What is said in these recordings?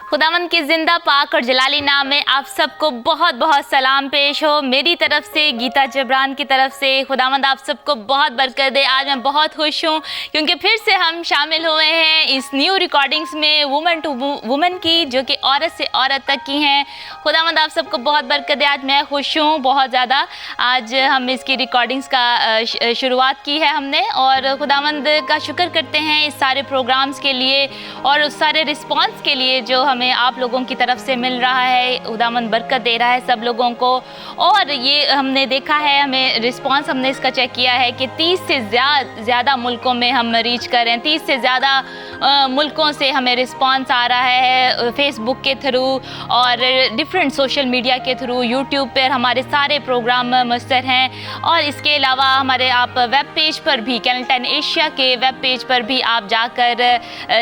खुदावंद की जिंदा पाक और जलाली नाम में आप सबको बहुत बहुत सलाम पेश हो। मेरी तरफ से, गीता जबरान की तरफ से, खुदावंद आप सबको बहुत बरकत दे। आज मैं बहुत खुश हूँ क्योंकि फिर से हम शामिल हुए हैं इस न्यू रिकॉर्डिंग्स में वुमेन टू वुमेन की, जो कि औरत से औरत तक की हैं। खुदावंद आप सबको बहुत बरकत दे। आज मैं खुश हूँ बहुत ज़्यादा। आज हम इसकी रिकॉर्डिंग्स का शुरुआत की है हमने, और खुदावंद का शुक्र करते हैं इस सारे प्रोग्राम्स के लिए और उस सारे रिस्पॉन्स के लिए जो हमें आप लोगों की तरफ से मिल रहा है। खुदावंद बरकत दे रहा है सब लोगों को। और ये हमने देखा है, हमें रिस्पॉन्स हमने इसका चेक किया है कि 30 से ज़्यादा मुल्कों में हम रीच कर रहे हैं। 30 से ज़्यादा मुल्कों से हमें रिस्पॉन्स आ रहा है फेसबुक के थ्रू और डिफरेंट सोशल मीडिया के थ्रू। यूट्यूब पर हमारे सारे प्रोग्राम मुयस्सर हैं, और इसके अलावा हमारे आप वेब पेज पर भी, कैनल 10 एशिया के वेब पेज पर भी आप जाकर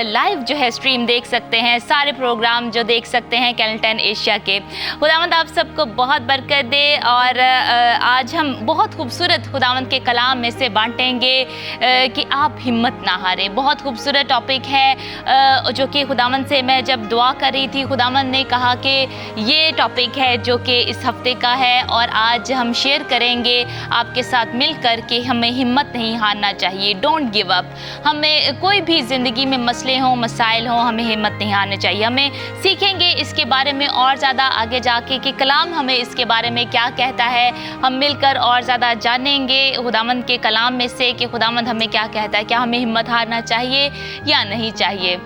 लाइव जो है स्ट्रीम देख सकते हैं। सारे प्रोग्राम जो देख सकते हैं कैनल 10 एशिया के। खुदावंद आप सबको बहुत बरकत दे। और आज हम बहुत खूबसूरत खुदावंद के कलाम में से बांटेंगे कि आप हिम्मत ना हारें। बहुत खूबसूरत टॉपिक है जो कि खुदावंद से मैं जब दुआ कर रही थी, खुदावंद ने कहा कि ये टॉपिक है जो कि इस हफ्ते का है, और आज हम शेयर करेंगे आपके साथ मिलकर कि हमें हिम्मत नहीं हारना चाहिए। Don't give up. हमें कोई भी ज़िंदगी में मसले हों, मसाइल हों, हमें हिम्मत नहीं हारनी चाहिए। हमें सीखेंगे इसके बारे में और ज़्यादा आगे जाके कि कलाम हमें इसके बारे में क्या कहता है। हम मिलकर और ज़्यादा जानेंगे खुदावंद के कलाम में से कि खुदावंद हमें क्या कहता है। क्या हमें हिम्मत हारना चाहिए या नहीं चाहिए।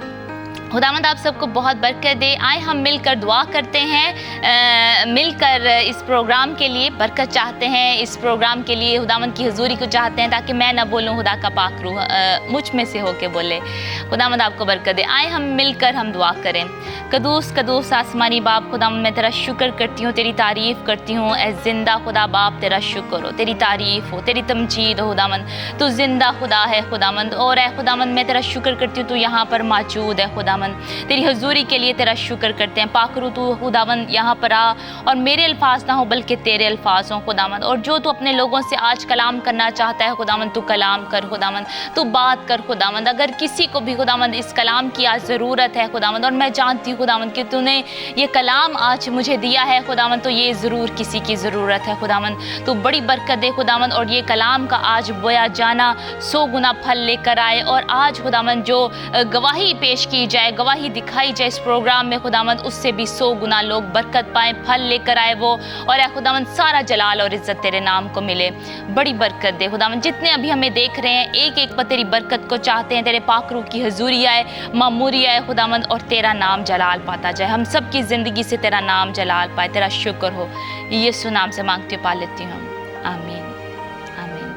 खुदावंद आप सबको बहुत बरकत दे। आए हम मिलकर दुआ करते हैं, मिलकर इस प्रोग्राम के लिए बरकत चाहते हैं। इस प्रोग्राम के लिए खुदावंद की हुजूरी को चाहते हैं, ताकि मैं ना बोलूं, खुदा का पाक रूह मुझ में से होके बोले। खुदावंद आपको बरकत दे। आए हम मिलकर हम दुआ करें। कदूस कदूस आसमानी बाप, खुदावंद मैं तेरा शुक्र करती हूँ, तेरी तारीफ़ करती हूँ। ए जिंदा खुदा बाप, तेरा शुक्र हो, तेरी तारीफ़ हो, तेरी तमजीद हो। खुदावंद तू जिंदा खुदा है खुदावंद। और ए खुदावंद मैं तेरा शुक्र करती हूँ, तू यहाँ पर मौजूद है खुदावंद। तेरी हुजूरी के लिए तेरा शुक्र करते हैं। पाकरू तू खुदावंद यहाँ पर आ, और मेरे अल्फाज ना हो बल्कि तेरे अल्फाज हों खुदावंद। और जो तू अपने लोगों से आज कलाम करना चाहता है खुदावंद, तू कलाम कर खुदावंद, तू बात कर खुदावंद। अगर किसी को भी खुदावंद इस कलाम की आज ज़रूरत है खुदावंद, और मैं जानती हूँ खुदावंद कि तूने ये कलाम आज मुझे दिया है खुदावंद, तो ये ज़रूर किसी की ज़रूरत है खुदावंद। तू बड़ी बरकत दे खुदावंद, और ये कलाम का आज बोया जाना 100 गुना फल लेकर आए। और आज खुदावंद जो गवाही पेश की जाए, गवाही दिखाई जाए इस प्रोग्राम में खुदावंद, उससे भी 100 गुना लोग बरकत पाएँ, फल लेकर आए वो। और ए खुदावंद सारा जलाल और इज़्ज़त तेरे नाम को मिले। बड़ी बरकत दे खुदावंद। जितने अभी हमें देख रहे हैं, एक एक पर तेरी बरकत को चाहते हैं। तेरे पाक रूह की हुजूरी आए, मामूरी आए खुदावंद, और तेरा नाम जलाल पाता जाए। हम सब की ज़िंदगी से तेरा नाम जलाल पाए। तेरा शुक्र हो। यीशु नाम से मांगती हूँ, पा लेती हूँ। आमीन आमीन।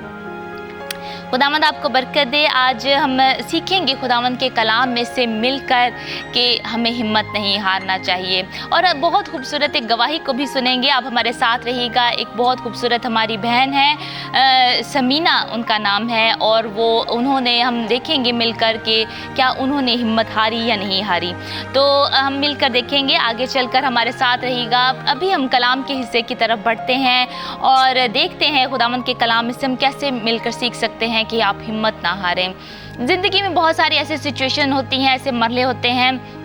खुदावंद आपको बरकत दे। आज हम सीखेंगे खुदावंद के कलाम में से मिलकर कि हमें हिम्मत नहीं हारना चाहिए, और बहुत खूबसूरत एक गवाही को भी सुनेंगे। आप हमारे साथ रहिएगा। एक बहुत खूबसूरत हमारी बहन है, समीना उनका नाम है, और वो उन्होंने, हम देखेंगे मिलकर कि क्या उन्होंने हिम्मत हारी या नहीं हारी। तो हम मिलकर देखेंगे। आगे चलकर हमारे साथ रहिएगा। अभी हम कलाम के हिस्से की तरफ बढ़ते हैं और देखते हैं खुदावंद के कलाम में से हम कैसे मिलकर सीख सकते हैं कि आप हिम्मत ना हारें। ज़िंदगी में बहुत सारी ऐसी सिचुएशन होती हैं, ऐसे मरले होते हैं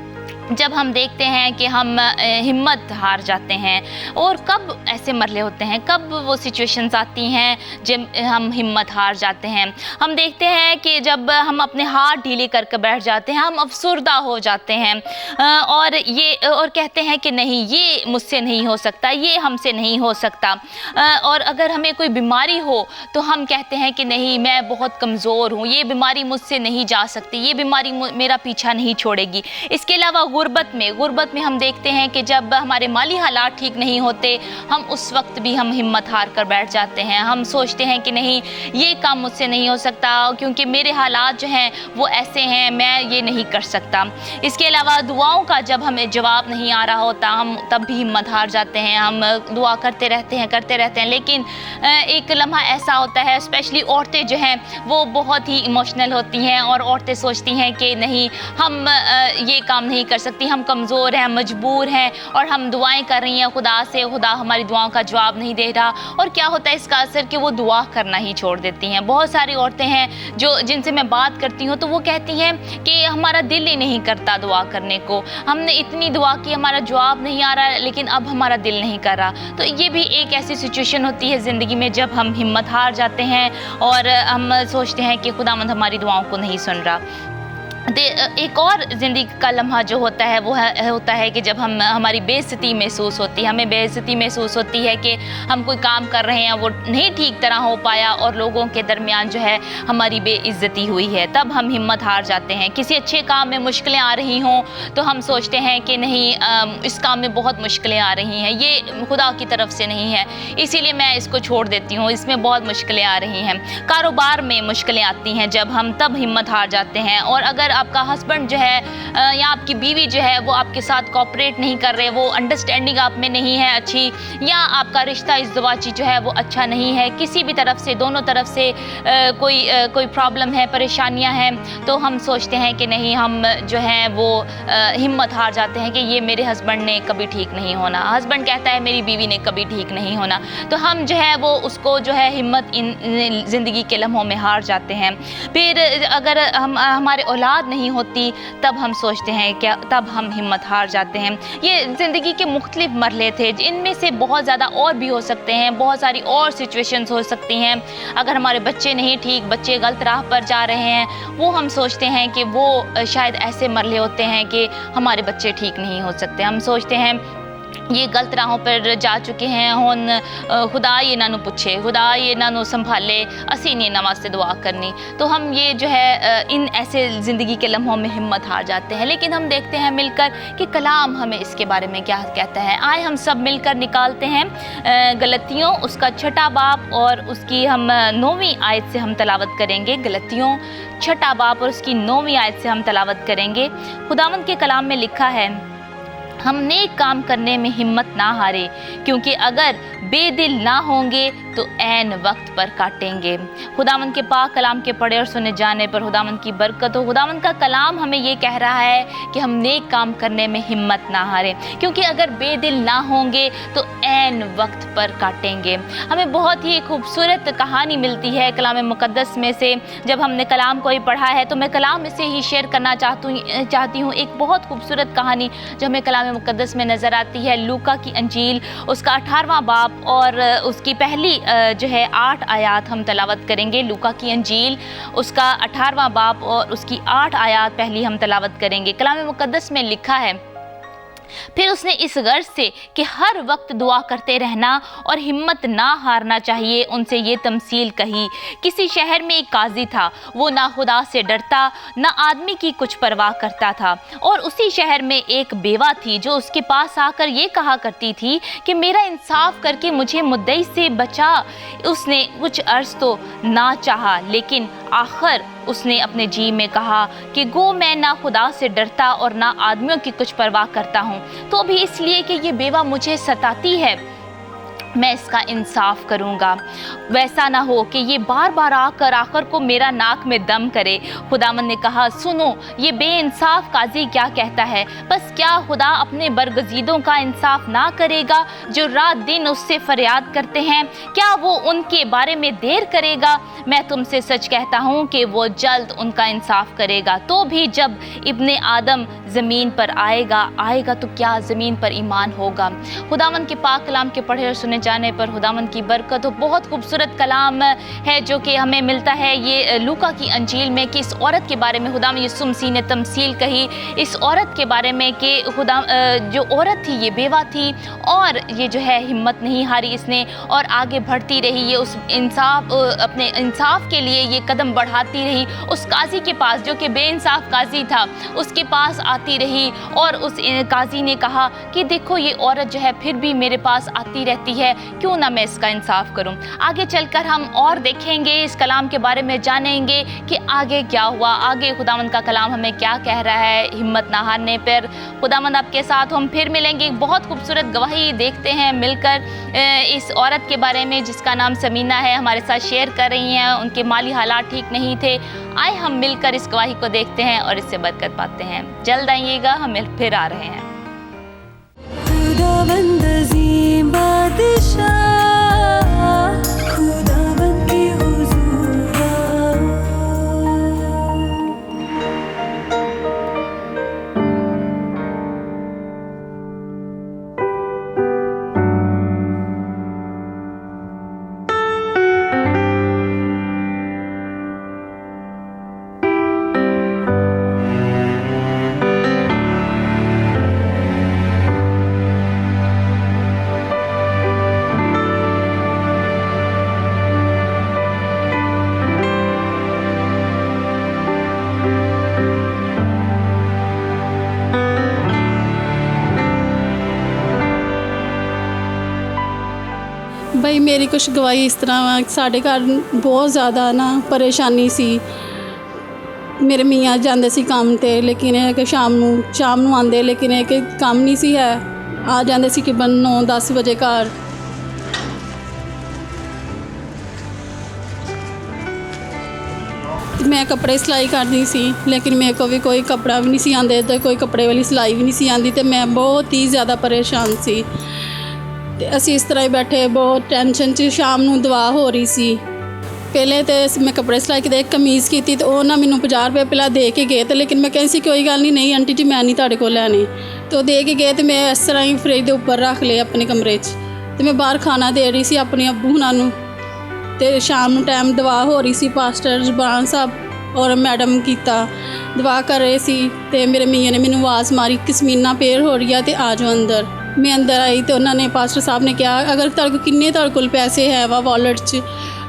जब हम देखते हैं कि हम हिम्मत हार जाते हैं। और कब ऐसे मरले होते हैं, कब वो सिचुएशंस आती हैं जब हम हिम्मत हार जाते हैं। हम देखते हैं कि जब हम अपने हाथ ढीले करके बैठ जाते हैं, हम अफसुर्दा हो जाते हैं, और कहते हैं कि नहीं, ये मुझसे नहीं हो सकता, ये हमसे नहीं हो सकता। और अगर हमें कोई बीमारी हो तो हम कहते हैं कि नहीं, मैं बहुत कमज़ोर हूँ, ये बीमारी मुझसे नहीं जा सकती, ये बीमारी मेरा पीछा नहीं छोड़ेगी। इसके अलावा गुर्बत में हम देखते हैं कि जब हमारे माली हालात ठीक नहीं होते, हम उस वक्त भी हम हिम्मत हार कर बैठ जाते हैं। हम सोचते हैं कि नहीं, ये काम मुझसे नहीं हो सकता, क्योंकि मेरे हालात जो हैं वो ऐसे हैं, मैं ये नहीं कर सकता। इसके अलावा दुआओं का जब हमें जवाब नहीं आ रहा होता, हम तब भी हिम्मत हार जाते हैं। हम दुआ करते रहते हैं, लेकिन एक लम्हा ऐसा होता है, स्पेशली औरतें जो हैं वो बहुत ही इमोशनल होती हैं, और औरतें सोचती हैं कि नहीं, हम ये काम नहीं कर सकती, हम कमज़ोर हैं, मजबूर हैं और हम दुआएं कर रही हैं खुदा से, खुदा हमारी दुआओं का जवाब नहीं दे रहा। और क्या होता है इसका असर कि वो दुआ करना ही छोड़ देती हैं। बहुत सारी औरतें हैं जो जिनसे मैं बात करती हूँ तो वो कहती हैं कि हमारा दिल ही नहीं करता दुआ करने को, हमने इतनी दुआ की, हमारा जवाब नहीं आ रहा, लेकिन अब हमारा दिल नहीं कर रहा। तो ये भी एक ऐसी सिचुएशन होती है ज़िंदगी में जब हम हिम्मत हार जाते हैं और हम सोचते हैं कि खुदावंद हमारी दुआओं को नहीं सुन रहा। एक और ज़िंदगी का लम्हा जो होता है वो होता है कि जब हमारी बेइज्जती महसूस होती है, हमें बेइज्जती महसूस होती है कि हम कोई काम कर रहे हैं वो नहीं ठीक तरह हो पाया और लोगों के दरमियान जो है हमारी बेइज्जती हुई है, तब हम हिम्मत हार जाते हैं। किसी अच्छे काम में मुश्किलें आ रही हों तो हम सोचते हैं कि नहीं, इस काम में बहुत मुश्किलें आ रही हैं, ये खुदा की तरफ से नहीं है, इसीलिए मैं इसको छोड़ देती हूँ, इसमें बहुत मुश्किलें आ रही हैं। कारोबार में मुश्किलें आती हैं जब हम, तब हिम्मत हार जाते हैं। और अगर आपका हस्बैंड जो है या आपकी बीवी जो है वो आपके साथ कोऑपरेट नहीं कर रहे, वो अंडरस्टैंडिंग आप में नहीं है अच्छी, या आपका रिश्ता इज़्दिवाजी जो है वो अच्छा नहीं है, किसी भी तरफ से, दोनों तरफ से कोई प्रॉब्लम है, परेशानियां हैं, तो हम सोचते हैं कि नहीं, हम जो है वो हिम्मत हार जाते हैं कि ये मेरे हस्बैंड ने कभी ठीक नहीं होना, हस्बैंड कहता है मेरी बीवी ने कभी ठीक नहीं होना, तो हम जो है वो उसको जो है हिम्मत इन ज़िंदगी के लम्हों में हार जाते हैं। फिर अगर हमारे औलाद नहीं होती तब हम सोचते हैं क्या, तब हम हिम्मत हार जाते हैं। ये ज़िंदगी के मुख्तलिफ मरहले थे, इनमें से बहुत ज़्यादा और भी हो सकते हैं, बहुत सारी और सिचुएशंस हो सकती हैं। अगर हमारे बच्चे नहीं ठीक, बच्चे गलत राह पर जा रहे हैं, वो हम सोचते हैं कि वो शायद ऐसे मरहले होते हैं कि हमारे बच्चे ठीक नहीं हो सकते। हम सोचते हैं ये गलत राहों पर जा चुके हैं, हुन खुदा ये ना पूछे, खुदा ये ना संभाले, असी ने इन्हां वास्ते दुआ करनी। तो हम ये जो है इन ऐसे ज़िंदगी के लम्हों में हिम्मत हार जाते हैं। लेकिन हम देखते हैं मिलकर कि कलाम हमें इसके बारे में क्या कहता है। आए हम सब मिलकर निकालते हैं गलतियों उसका 6वां बाब और उसकी हम 9वीं आयत से हम तलावत करेंगे। गलतियों 6वां बाब और उसकी 9वीं आयत से हम तलावत करेंगे। खुदावंद के कलाम में लिखा है, हम नेक काम करने में हिम्मत ना हारे, क्योंकि अगर बेदिल ना होंगे तो ऐन वक्त पर काटेंगे। खुदावंद के पाक कलाम के पढ़े और सुने जाने पर खुदावंद की बरकत हो। खुदावंद का कलाम हमें ये कह रहा है कि हम नेक काम करने में हिम्मत ना हारें, क्योंकि अगर बेदिल ना होंगे तो ऐन वक्त पर काटेंगे। हमें बहुत ही खूबसूरत कहानी मिलती है कलाम मुकद्दस में से। जब हमने कलाम को ही पढ़ा है तो मैं कलाम में से ही शेयर करना चाहती हूँ एक बहुत खूबसूरत कहानी जो हमें कलाम मुकद्दस में नज़र आती है। लूका की अंजील उसका 18वां बाब और उसकी पहली जो है 8 आयात हम तलावत करेंगे। लूका की अंजील उसका 18वां बाब और उसकी 8 आयात पहली हम तलावत करेंगे। कलाम मुकद्दस में लिखा है, फिर उसने इस गर्ज से कि हर वक्त दुआ करते रहना और हिम्मत ना हारना चाहिए उनसे ये तमसील कही। किसी शहर में एक काजी था, वो ना खुदा से डरता ना आदमी की कुछ परवाह करता था, और उसी शहर में एक बेवा थी जो उसके पास आकर ये कहा करती थी कि मेरा इंसाफ करके मुझे मुद्दई से बचा। उसने कुछ अर्ज तो ना चाहा, लेकिन आखिर उसने अपने जी में कहा कि गो मैं ना खुदा से डरता और ना आदमियों की कुछ परवाह करता हूँ, तो भी इसलिए कि ये बेवा मुझे सताती है मैं इसका इंसाफ करूँगा। वैसा ना हो कि ये बार बार आकर आखिर को मेरा नाक में दम करे। खुदावंद ने कहा, सुनो ये बेइंसाफ काजी क्या कहता है, बस क्या खुदा अपने बरगजीदों का इंसाफ ना करेगा जो रात दिन उससे फरियाद करते हैं? क्या वो उनके बारे में देर करेगा? मैं तुमसे सच कहता हूँ कि वो जल्द उनका इंसाफ करेगा। तो भी जब इब्ने आदम ज़मीन पर आएगा तो क्या ज़मीन पर ईमान होगा? खुदावंद के पाक कलाम के पढ़े और सुने जाने पर खुदावंद की बरकत हो। बहुत खूबसूरत कलाम है जो कि हमें मिलता है ये लूका की अंजील में कि इस औरत के बारे में खुदावंद यीशु मसीह ने तमसील कही इस औरत के बारे में कि खुदा जो औरत थी ये बेवा थी और ये जो है हिम्मत नहीं हारी इसने और आगे बढ़ती रही। ये उस अपने इंसाफ के लिए ये कदम बढ़ाती रही। उस काजी के पास जो कि बेइंसाफ काजी था उसके पास आती रही और उस काजी ने कहा कि देखो ये औरत जो है फिर भी मेरे पास आती रहती है, क्यों ना मैं इसका इंसाफ करूं। आगे चलकर हम और देखेंगे इस कलाम के बारे में, जानेंगे कि आगे क्या हुआ, आगे खुदावंद का कलाम हमें क्या कह रहा है। हिम्मत ना हारने पर खुदावंद आपके साथ हम फिर मिलेंगे। बहुत खूबसूरत गवाही देखते हैं मिलकर इस औरत के बारे में जिसका नाम समीना है, हमारे साथ शेयर कर रही हैं। उनके माली हालात ठीक नहीं थे। आए हम मिलकर इस गवाही को देखते हैं और इससे बरकत पाते हैं। जल्द जाइएगा, हम फिर आ रहे हैं। भाई मेरी कुछ गवाही इस तरह साढ़े घर बहुत ज़्यादा ना परेशानी सी। मेरे मियाँ जाते सी काम ते, लेकिन है कि शाम नू आते, लेकिन है कि काम नहीं सी है। आ जाते सी कि 9-10 बजे घर। मैं कपड़े सिलाई करती सी, लेकिन मेरे को भी कोई कपड़ा भी नहीं सी आंदे ते कोई कपड़े वाली सिलाई भी नहीं सी आंदी, ते मैं बहुत ही ज़्यादा परेशान सी। ते असी इस तरह ही बैठे बहुत टेंशन च। शाम नू दवा हो रही सी। पहले तो मैं कपड़े सिलाई की एक कमीज़ की तो उन्होंने मैनू 50 रुपये पहला दे के गए, तो लेकिन मैं कही सी कोई गल नहीं आंटी जी मैं नहीं तुहाडे कोल लैने, तो दे के गए। तो मैं इस तरह ही फ्रिज के उपर रख ले अपने कमरे च। तो मैं बाहर खाना दे रही सी अपने अब्बू हुणां नू। तो शाम नू टाइम दवा हो रही सी, पास्टर जबरान साहब और मैडम कीता दवा कर रहे सी। तो मेरे मियाँ ने मैनू आवाज़ मारी कि स्मीना पेर हो रही है तो आ जाओ अंदर। मैं अंदर आई तो उन्होंने पास्टर साहब ने कहा अगर तुहाडे किन्ने तुहाडे कोल पैसे है वा वॉलेट च,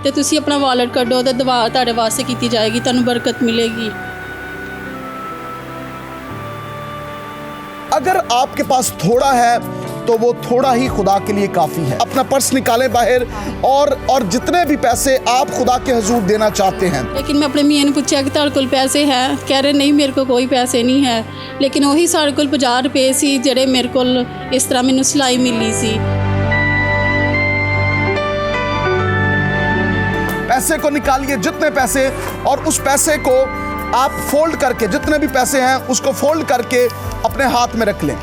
तो तुसी अपना वॉलेट कड्डो तो दवा तुहाडे वास्ते की जाएगी, तुहानू बरकत मिलेगी। अगर आपके पास थोड़ा है तो वो थोड़ा ही खुदा के लिए काफ़ी है। अपना पर्स निकालें बाहर और जितने भी पैसे आप खुदा के हुजूर देना चाहते हैं। लेकिन मैं अपने मियाँ ने पूछा कि तुहाडे कोल पैसे है, कह रहे नहीं मेरे को कोई पैसे नहीं है। लेकिन वही साढ़े कोल 50 रुपये सी जेड़े मेरे कोल इस तरह मैनू सिलाई मिली सी। पैसे को निकालिए, जितने पैसे, और उस पैसे को आप फोल्ड करके, जितने भी पैसे हैं उसको फोल्ड करके अपने हाथ में रख लें,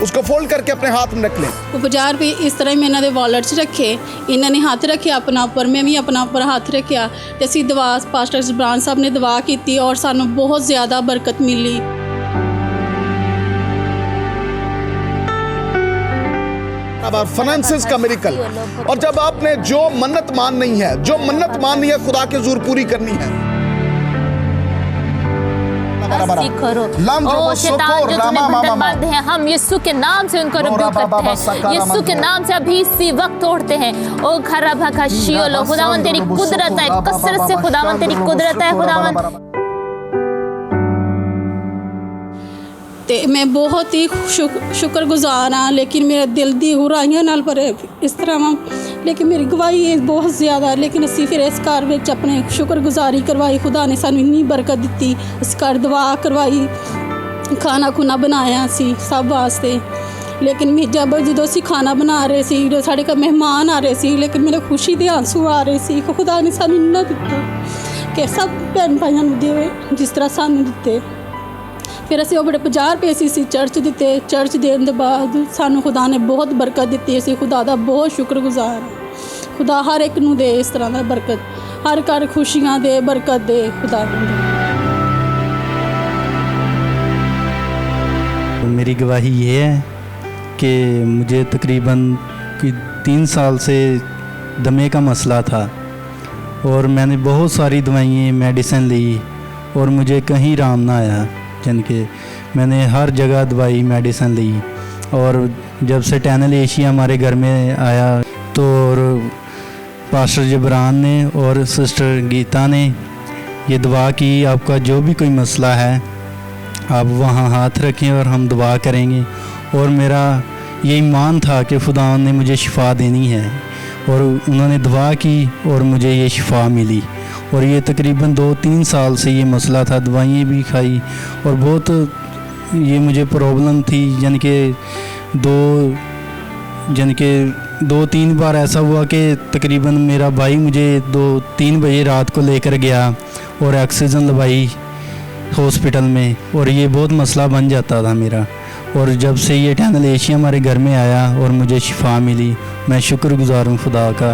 उसको फोल्ड करके अपने हाथ में रख लें। वो 50 रुपये इस तरह मैं इन्होंने वॉलेट च रखे, इन्होंने हाथ रखे अपना ऊपर, मैं भी अपना ऊपर हाथ रखा। तो असी दवा पास्टर जबरान साहब ने दवा की और सानू बहुत ज़्यादा बरकत मिली। फाइनेंसेस का मिरेकल। और जब आपने जो मन्नत माननी है, खुदा के हुजूर पूरी करनी है। ओ शैतान जो तुम्हें बंधनबंद हैं, हम यीशु के नाम से उनको रिब्यूक करते हैं, यीशु के नाम से अभी इसी वक्त तोड़ते हैं। ओ खरा भका शियोलो, खुदावन तेरी कुदरत है, कसरत से खुदावन तेरी कुदरत है खुदावन। ते मैं बहुत ही शुक्रगुजार हाँ, लेकिन मेरा दिल दी हुराइयां नाल भरे इस तरह वा। लेकिन मेरी गवाही है बहुत ज़्यादा, लेकिन असी फिर इस घर में अपने शुक्रगुजारी करवाई। खुदा ने सानू इन्नी बरकत दी, इस घर दवा करवाई, खाना खुना बनाया सी सब वास्ते। लेकिन मैं जब जो असी खाना बना रहे सी, जो साढ़े घर मेहमान आ रहे सी, लेकिन मेरे खुशी के आंसू आ रहे सी। खुदा ने सानू इन्ना दिता कि सब भैन भाइयों नू दे जिस तरह सानू दिते। फिर असी बड़े 50 रुपये सी चर्च दिते। चर्च देने के बाद सानू खुदा ने बहुत बरकत दी। असी खुदा का बहुत शुक्रगुजार हैं। खुदा हर एक नू दे इस तरह का बरकत, हर घर खुशियाँ दे, बरकत दे खुदा। मेरी गवाही ये है कि मुझे तकरीबन 3 साल से दमे का मसला था और मैंने बहुत सारी दवाइयाँ मेडिसिन ली और मुझे कहीं आराम ना आया। जन के मैंने हर जगह दवाई मेडिसिन ली, और जब से टैनल एशिया हमारे घर में आया तो पास्टर जबरान ने और सिस्टर गीता ने ये दुआ की, आपका जो भी कोई मसला है आप वहाँ हाथ रखें और हम दुआ करेंगे। और मेरा ये ईमान था कि खुदा ने मुझे शिफा देनी है, और उन्होंने दुआ की और मुझे ये शिफा मिली। और ये तकरीबन 2-3 साल से ये मसला था, दवाइयाँ भी खाई और बहुत ये मुझे प्रॉब्लम थी। यानी कि 2-3 बार ऐसा हुआ कि तकरीबन मेरा भाई मुझे 2-3 बजे रात को लेकर गया और ऑक्सीजन लगवाई हॉस्पिटल में, और ये बहुत मसला बन जाता था मेरा। और जब से ये टनल एशिया हमारे घर में आया और मुझे शिफा मिली, मैं शुक्रगुजार हूँ खुदा का।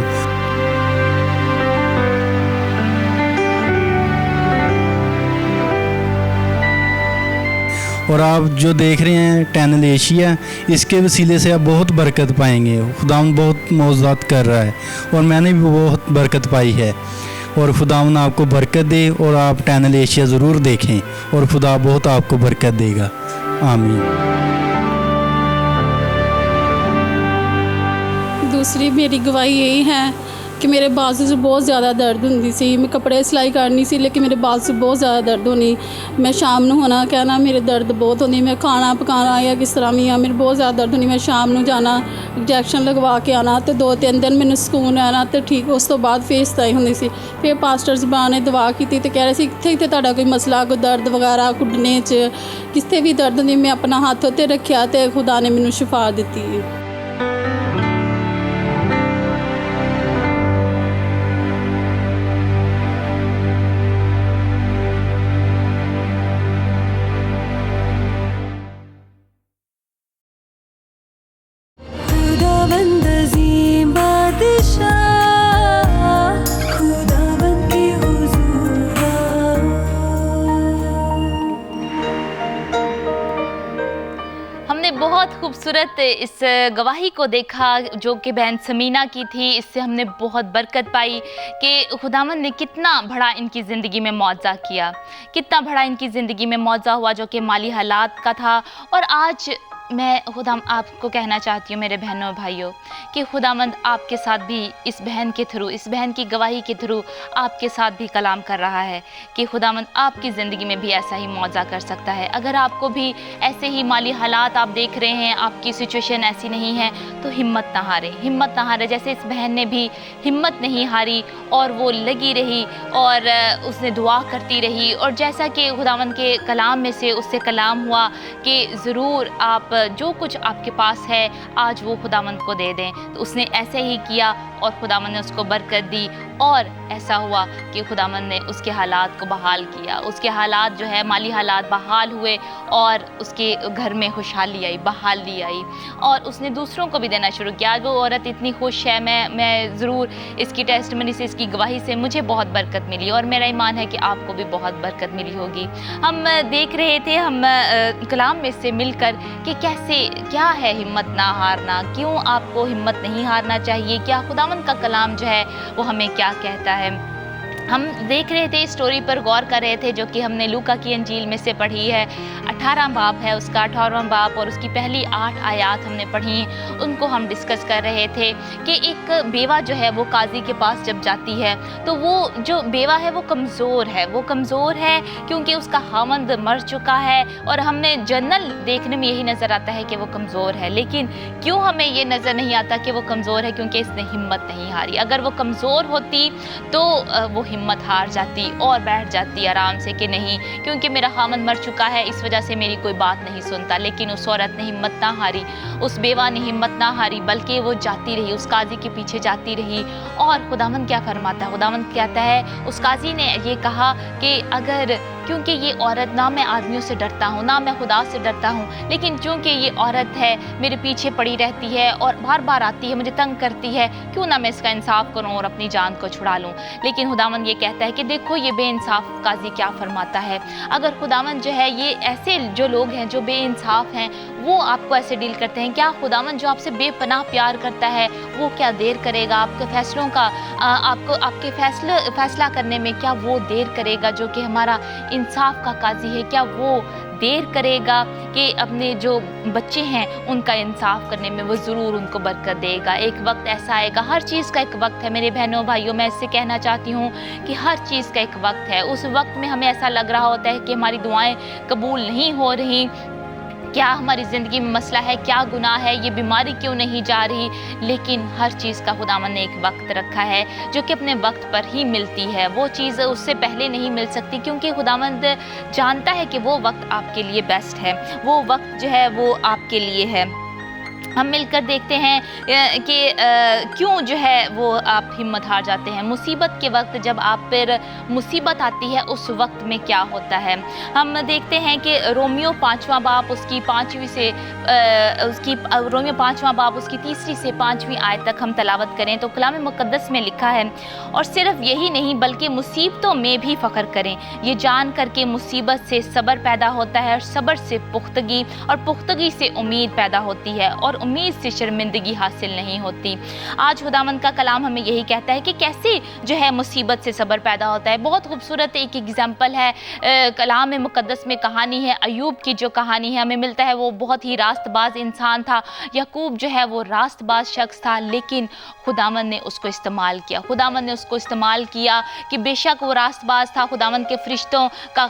और आप जो देख रहे हैं टनल एशिया, इसके वसीले से आप बहुत बरकत पाएंगे। खुदावन बहुत मौजूदात कर रहा है और मैंने भी बहुत बरकत पाई है। और खुदावन आपको बरकत दे और आप टनल एशिया ज़रूर देखें और खुदा बहुत आपको बरकत देगा। आमीन। दूसरी मेरी गवाही यही है कि मेरे बाजू से बहुत ज़्यादा दर्द होंदी सी। मैं कपड़े सिलाई करनी सी लेकिन मेरे बाजू से बहुत ज़्यादा दर्द होनी। मैं शाम ਨੂੰ होना कहना मेरे दर्द बहुत होंदी। मैं खाना पकाना या किस तरह भी मेरे बहुत ज़्यादा दर्द होनी। मैं शाम ਨੂੰ जाना इंजैक्शन लगवा के आना तो 2-3 दिन मैंने सुकून रहना तो ठीक। उस तो बाद फिर सताई होंदी सी। फिर पास्टर ਸਾਹਿਬਾਨ ने दवा की तो कह रहे सी इत्थे ਤੁਹਾਡਾ कोई मसला कोई दर्द वगैरह कुड्डने च किसते भी दर्द होंदी। मैं अपना हत्थ उत्ते रखिया तो खुदा ने मैनू शिफा दित्ती। हमने बहुत खूबसूरत इस गवाही को देखा जो कि बहन समीना की थी। इससे हमने बहुत बरकत पाई कि खुदावंद ने कितना बड़ा इनकी ज़िंदगी में मुआवजा किया, कितना बड़ा इनकी ज़िंदगी में मुआवजा हुआ जो कि माली हालात का था। और आज मैं खुदा आपको कहना चाहती हूँ मेरे बहनों और भाइयों कि खुदावंद आपके साथ भी इस बहन के थ्रू, इस बहन की गवाही के थ्रू आपके साथ भी कलाम कर रहा है कि खुदावंद आपकी ज़िंदगी में भी ऐसा ही मुआवजा कर सकता है। अगर आपको भी ऐसे ही माली हालात आप देख रहे हैं, आपकी सिचुएशन ऐसी नहीं है, तो हिम्मत ना हारें, हिम्मत ना हारें। जैसे इस बहन ने भी हिम्मत नहीं हारी और वो लगी रही और उसने दुआ करती रही। और जैसा कि खुदावंद के कलाम में से उससे कलाम हुआ कि ज़रूर आप जो कुछ आपके पास है आज वो खुदावंद को दे दें, तो उसने ऐसे ही किया और खुदावंद ने उसको बरकत दी। और ऐसा हुआ कि खुदावंद ने उसके हालात को बहाल किया, उसके हालात जो है माली हालात बहाल हुए और उसके घर में खुशहाली आई, बहाली आई और उसने दूसरों को भी देना शुरू किया। आज वो औरत इतनी खुश है। मैं ज़रूर इसकी टेस्टमनी से, इसकी गवाही से मुझे बहुत बरकत मिली और मेरा ईमान है कि आपको भी बहुत बरकत मिली होगी। हम देख रहे थे हम कलाम में से मिलकर कि कैसे क्या है हिम्मत ना हारना, क्यों आपको हिम्मत नहीं हारना चाहिए, क्या खुदावंद का कलाम जो है वो हमें क्या कहता है। हम देख रहे थे, स्टोरी पर गौर कर रहे थे जो कि हमने लूका की अंजील में से पढ़ी है। 18 बाब है उसका, 18वां बाब और उसकी पहली 8 आयत हमने पढ़ी। उनको हम डिस्कस कर रहे थे कि एक बेवा जो है वो काजी के पास जब जाती है तो वो जो बेवा है वो कमज़ोर है, वो कमज़ोर है क्योंकि उसका खामंद मर चुका है। और हमने जनरल देखने में यही नज़र आता है कि वो कमज़ोर है, लेकिन क्यों हमें ये नज़र नहीं आता कि वो कमज़ोर है? क्योंकि इसने हिम्मत नहीं हारी। अगर वो कमज़ोर होती तो वो हिम्मत हार जाती और बैठ जाती आराम से कि नहीं, क्योंकि मेरा खामंद मर चुका है इस वजह से मेरी कोई बात नहीं सुनता। लेकिन उस औरत ने हिम्मत ना हारी, उस बेवा ने हिम्मत ना हारी, बल्कि वो जाती रही, उस काजी के पीछे जाती रही। और खुदावंद क्या फरमाता है? खुदावंद कहता है, उस काजी ने ये कहा कि अगर, क्योंकि ये औरत, ना मैं आदमियों से डरता हूँ ना मैं खुदा से डरता हूँ, लेकिन चूँकि ये औरत है मेरे पीछे पड़ी रहती है और बार बार आती है, मुझे तंग करती है, क्यों ना मैं इसका इंसाफ करूँ और अपनी जान को छुड़ा लूँ। लेकिन खुदावंद ये कहता है कि देखो ये बेइंसाफ काजी क्या फरमाता है। अगर खुदावंद जो है ये ऐसे जो लोग हैं जो बेइंसाफ हैं वो आपको ऐसे डील करते हैं, क्या खुदावंद जो आपसे बेपनाह प्यार करता है वो क्या देर करेगा आपके फैसलों का, आपको आपके फैसला करने में क्या वो देर करेगा? जो कि हमारा इंसाफ का काजी है, क्या वो देर करेगा कि अपने जो बच्चे हैं उनका इंसाफ करने में? वो ज़रूर उनको बरकत देगा। एक वक्त ऐसा आएगा, हर चीज़ का एक वक्त है मेरे बहनों भाइयों। मैं इससे कहना चाहती हूँ कि हर चीज़ का एक वक्त है। उस वक्त में हमें ऐसा लग रहा होता है कि हमारी दुआएं कबूल नहीं हो रही, क्या हमारी ज़िंदगी में मसला है, क्या गुनाह है, ये बीमारी क्यों नहीं जा रही। लेकिन हर चीज़ का खुदावंद ने एक वक्त रखा है जो कि अपने वक्त पर ही मिलती है। वो चीज़ उससे पहले नहीं मिल सकती, क्योंकि खुदावंद जानता है कि वो वक्त आपके लिए बेस्ट है, वो वक्त जो है वो आपके लिए है। हम मिलकर देखते हैं कि क्यों जो है वो आप हिम्मत हार जाते हैं। मुसीबत के वक्त जब आप पर मुसीबत आती है उस वक्त में क्या होता है। हम देखते हैं कि रोमियो 5वां बाब उसकी 5वीं से रोमियो 5वां बाब उसकी 3री से 5वीं आयत तक हम तलावत करें तो कलाम मुक़द्दस में लिखा है, और सिर्फ यही नहीं बल्कि मुसीबतों में भी फ़ख्र करें, ये जान कर के मुसीबत से सब्र पैदा होता है और सब्र से पुख्तगी और पुख्तगी से उम्मीद पैदा होती है और उम्मीद से शर्मिंदगी हासिल नहीं होती। आज खुदावंद का कलाम हमें यही कहता है कि कैसे जो है मुसीबत से सब्र पैदा होता है। बहुत खूबसूरत एक एग्जाम्पल है कलाम मुक़द्दस में, कहानी है अयूब की। जो कहानी है हमें मिलता है वो बहुत ही रास्तबाज इंसान था। याकूब जो है वो रास्तबाज शख्स था, लेकिन खुदावंद ने उसको इस्तेमाल किया। खुदावंद ने उसको इस्तेमाल किया कि बेशक वो रास्तबाज था, खुदावंद के फरिश्तों का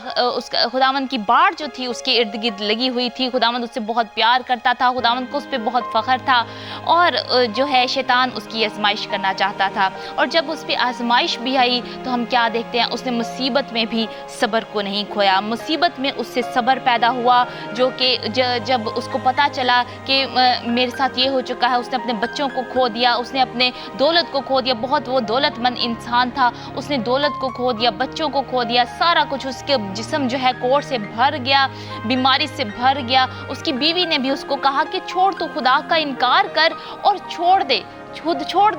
खुदावंद की बाढ़ जो थी उसके इर्द गिर्द लगी हुई थी। खुदावंद उससे बहुत प्यार करता था, खुदावंद को उस पर बहुत फ़ख्र था, और जो है शैतान उसकी आजमाइश करना चाहता था। और जब उस पर आजमाइश भी आई तो हम क्या देखते हैं, उसने मुसीबत में भी सब्र को नहीं खोया। मुसीबत में उससे सब्र पैदा हुआ, जो कि जब उसको पता चला कि मेरे साथ ये हो चुका है, उसने अपने बच्चों को खो दिया, उसने अपने दौलत को खो दिया। बहुत वो दौलतमंद इंसान था, उसने दौलत को खो दिया, बच्चों को खो दिया, सारा कुछ उसके जिस्म जो है कोढ़ से भर गया, बीमारी से भर गया। उसकी बीवी ने भी उसको कहा कि छोड़, तू खुदा का इनकार कर और छोड़ दे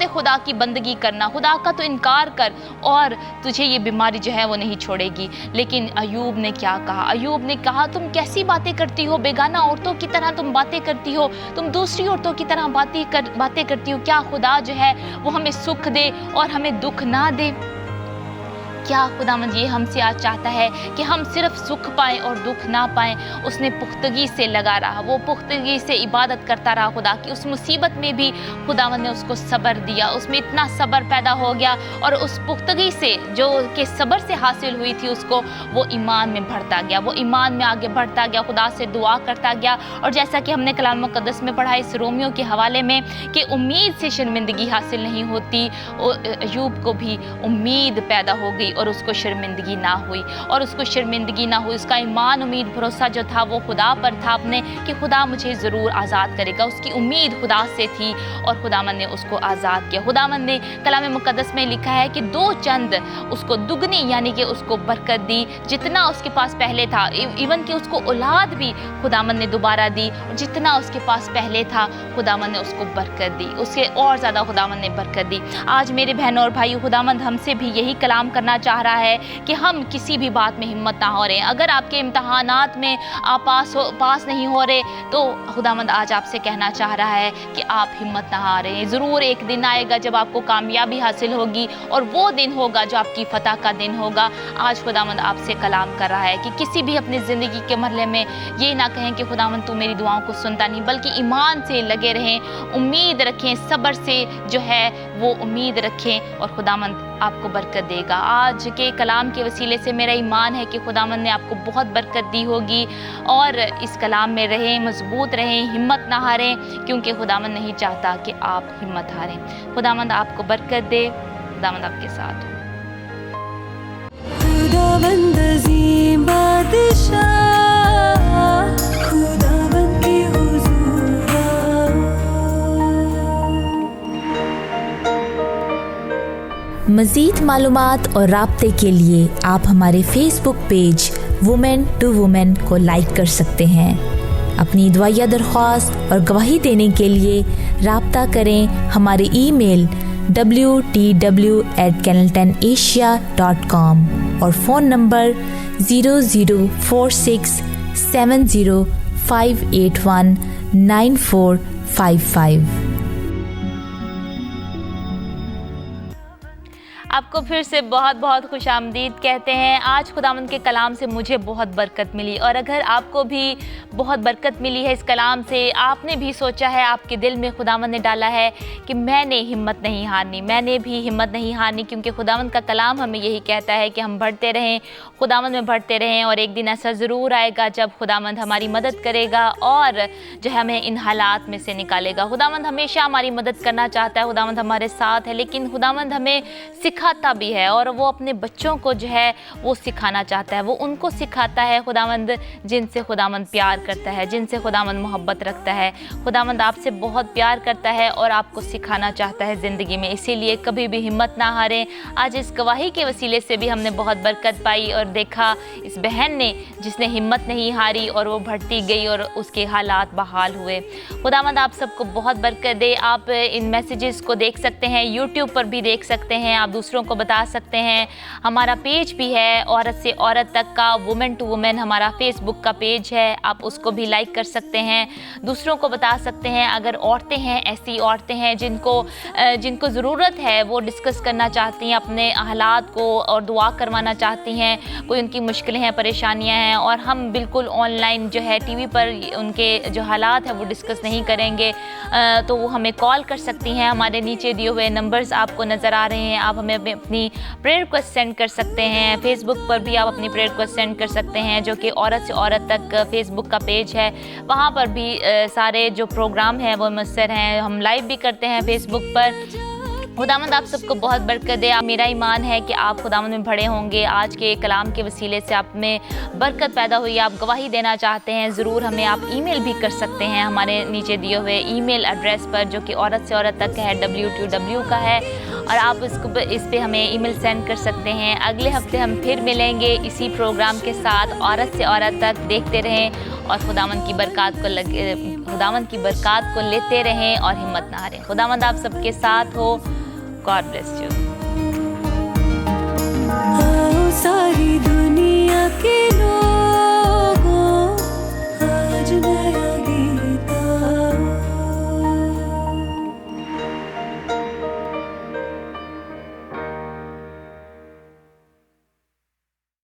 खुदा की बंदगी करना, खुदा का तो इनकार कर और तुझे ये बीमारी जो है वो नहीं छोड़ेगी। लेकिन अयूब ने क्या कहा? अयूब ने कहा, तुम कैसी बातें करती हो, बेगाना औरतों की तरह तुम बातें करती हो, तुम दूसरी औरतों की तरह बातें करती हो। क्या खुदा जो है वो हमें सुख दे और हमें दुख ना दे? क्या खुदावंद ये हमसे आज चाहता है कि हम सिर्फ सुख पाएं और दुख ना पाएं? उसने पुख्तगी से लगा रहा, वो पुख्तगी से इबादत करता रहा खुदा की। उस मुसीबत में भी खुदावंद ने उसको सब्र दिया, उसमें इतना सब्र पैदा हो गया, और उस पुख्तगी से जो कि सब्र से हासिल हुई थी उसको, वो ईमान में बढ़ता गया, वो ईमान में आगे बढ़ता गया, खुदा से दुआ करता गया। और जैसा कि हमने कलाम मुक़द्दस में पढ़ा इस रोमियो के हवाले में कि उम्मीद से शर्मिंदगी हासिल नहीं होती, अयूब को भी उम्मीद पैदा हो गई और उसको शर्मिंदगी ना हुई, उसका ईमान, उम्मीद, भरोसा जो था वो खुदा पर था अपने, कि खुदा मुझे ज़रूर आज़ाद करेगा। उसकी उम्मीद खुदा से थी और खुदावंद ने उसको आज़ाद किया। खुदावंद ने कलाम मुक़द्दस में लिखा है कि 2 चंद उसको दुगनी यानी कि उसको बरकत दी, जितना उसके पास पहले था। इवन कि उसको औलाद भी खुदावंद ने दोबारा दी, और जितना उसके पास पहले था खुदावंद ने उसको बरकत दी, उससे और ज़्यादा खुदावंद ने बरकत दी। आज मेरे बहनों और भाइयों, खुदावंद हमसे भी यही कलाम करना चाह रहा है कि हम किसी भी बात में हिम्मत ना हो रहे हैं। अगर आपके इम्तहानात में आप पास नहीं हो रहे तो खुदावंद आज आपसे कहना चाह रहा है कि आप हिम्मत ना हारें। ज़रूर एक दिन आएगा जब आपको कामयाबी हासिल होगी, और वो दिन होगा जो आपकी फतह का दिन होगा। आज खुदावंद आपसे कलाम कर रहा है कि किसी भी अपनी ज़िंदगी के मरहले में ये ना कहें कि खुदावंद तू मेरी दुआओं को सुनता नहीं, बल्कि ईमान से लगे रहें, उम्मीद रखें, सब्र से जो है वो उम्मीद रखें, और खुदावंद आपको बरकत देगा। आज के कलाम के वसीले से मेरा ईमान है कि खुदावंद ने आपको बहुत बरकत दी होगी, और इस कलाम में रहें, मजबूत रहें, हिम्मत ना हारें, क्योंकि खुदावंद नहीं चाहता कि आप हिम्मत हारें। खुदावंद आपको बरकत दे, खुदावंद आपके साथ हो। खुदावंद अज़ीम बादशाह, खुदावंद के हुज़ूर मज़ीद मालूमात और राब्ते के लिए आप हमारे Facebook page women to women को लाइक कर सकते हैं। अपनी दुआया दरख्वास्त और गवाही देने के लिए राब्ता करें हमारे ईमेल wtw@canaltonasia.com और फ़ोन नंबर 00467058194555। आपको फिर से बहुत बहुत खुश आमदीद कहते हैं। आज खुदावंद के कलाम से मुझे बहुत बरकत मिली, और अगर आपको भी बहुत बरकत मिली है इस कलाम से, आपने भी सोचा है, आपके दिल में खुदावंद ने डाला है कि मैंने हिम्मत नहीं हारनी, मैंने भी हिम्मत नहीं हारनी, क्योंकि खुदावंद का कलाम हमें यही कहता है कि हम बढ़ते रहें, खुदावंद में बढ़ते रहें, और एक दिन ऐसा ज़रूर आएगा जब खुदावंद हमारी मदद करेगा और जो है हमें इन हालात में से निकालेगा। खुदावंद हमेशा हमारी मदद करना चाहता है, खुदावंद हमारे साथ है, लेकिन खुदावंद हमें सिखा सिखाता भी है और वो अपने बच्चों को जो है वो सिखाना चाहता है। वो उनको सिखाता है खुदावंद जिनसे खुदावंद प्यार करता है, जिनसे खुदावंद मोहब्बत रखता है। खुदावंद आपसे बहुत प्यार करता है और आपको सिखाना चाहता है ज़िंदगी में। इसीलिए कभी भी हिम्मत ना हारें। आज इस गवाही के वसीले से भी हमने बहुत बरकत पाई और देखा इस बहन ने जिसने हिम्मत नहीं हारी और वो बढ़ती गई और उसके हालात बहाल हुए। खुदावंद आप सबको बहुत बरकत दे। आप इन मैसेजेस को देख सकते हैं, यूट्यूब पर भी देख सकते हैं, आप दूसरों को बता सकते हैं। हमारा पेज भी है औरत से औरत तक का, वुमेन टू वुमेन हमारा फेसबुक का पेज है, आप उसको भी लाइक कर सकते हैं, दूसरों को बता सकते हैं। अगर औरतें हैं, ऐसी औरतें हैं जिनको ज़रूरत है, वो डिस्कस करना चाहती हैं अपने हालात को और दुआ करवाना चाहती हैं, कोई उनकी मुश्किलें हैं, परेशानियां हैं, और हम बिल्कुल ऑनलाइन जो है टीवी पर उनके जो हालात हैं वो डिस्कस नहीं करेंगे, तो वो हमें कॉल कर सकती हैं। हमारे नीचे दिए हुए नंबर्स आपको नज़र आ रहे हैं, आप हमें अपनी प्रेयर रिक्वेस्ट सेंड कर सकते हैं। फेसबुक पर भी आप अपनी प्रेयर रिक्वेस्ट सेंड कर सकते हैं, जो कि औरत से औरत तक फेसबुक का पेज है। वहाँ पर भी सारे जो प्रोग्राम हैं वो मुयस्सर हैं, हम लाइव भी करते हैं फेसबुक पर। खुदावंद आप सबको बहुत बरकत दे। मेरा ईमान है कि आप खुदावंद में भरे होंगे। आज के कलाम के वसीले से आप में बरकत पैदा हुई, आप गवाही देना चाहते हैं, ज़रूर हमें आप ईमेल भी कर सकते हैं हमारे नीचे दिए हुए ईमेल एड्रेस पर, जो कि औरत से औरत तक है, W2W का है, और आप इस पे हमें ईमेल सेंड कर सकते हैं। अगले हफ्ते हम फिर मिलेंगे इसी प्रोग्राम के साथ। औरत से औरत तक देखते रहें और खुदावंद की बरकत को लेते रहें और हिम्मत ना हारें। खुदावंद आप सबके साथ हो। God bless you. आओ सारी